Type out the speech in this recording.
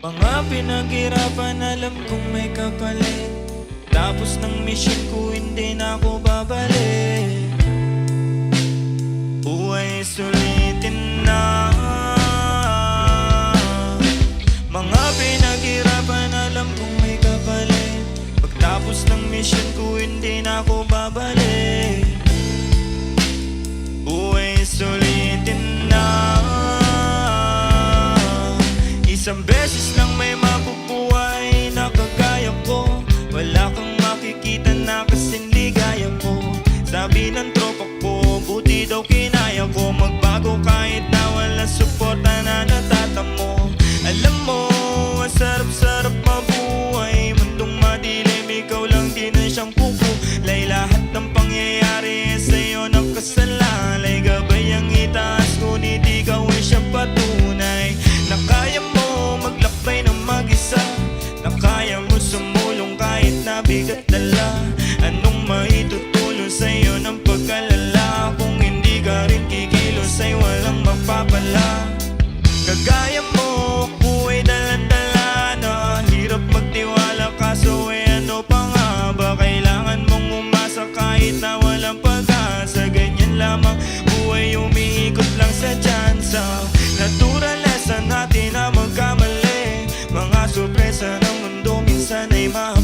Mga pinaghirapan alam kong may kapalit. Tapos ng mission ko hindi na ako babalik. Buhay sulitin na. Mga pinaghirapan alam kong may kapalit. Pagtapos ng mission ko hindi na ako babalik. Buhay sulitin na. Isang beses lang may mabubuhay na kagaya ko. Wala kang makikita na kasing ligaya ko. Sabi ng tropa ko, buti daw kinaya ko magbago kahit na wala suporta na natatamo. Alam mo, ang sarap-sarap mabuhay. Mundong madilim, ikaw lang din ang siyang kukulay. Lahat ng pangyayari sa'yo nakasalalay. Gabay ang itaas, ngunit ikaw ay siyang patunay na kaya mo maglakbay ng mag-isa, na kaya mo sumulong kahit nabigat dala. Anong maitutulong sa'yo ng pag-alala? Kung hindi ka rin kikilos ay walang mapapala. Kagaya mo, buhay dalan-dala na. Hirap magtiwala kaso ano pa nga ba? Kailangan mong umasa kahit na walang pag-asa. Ganyan lamang buhay, umiikot lang sa tsansa. Natural lesson natin na magkamali. Mga sorpresa ng mundo minsan ay mahal.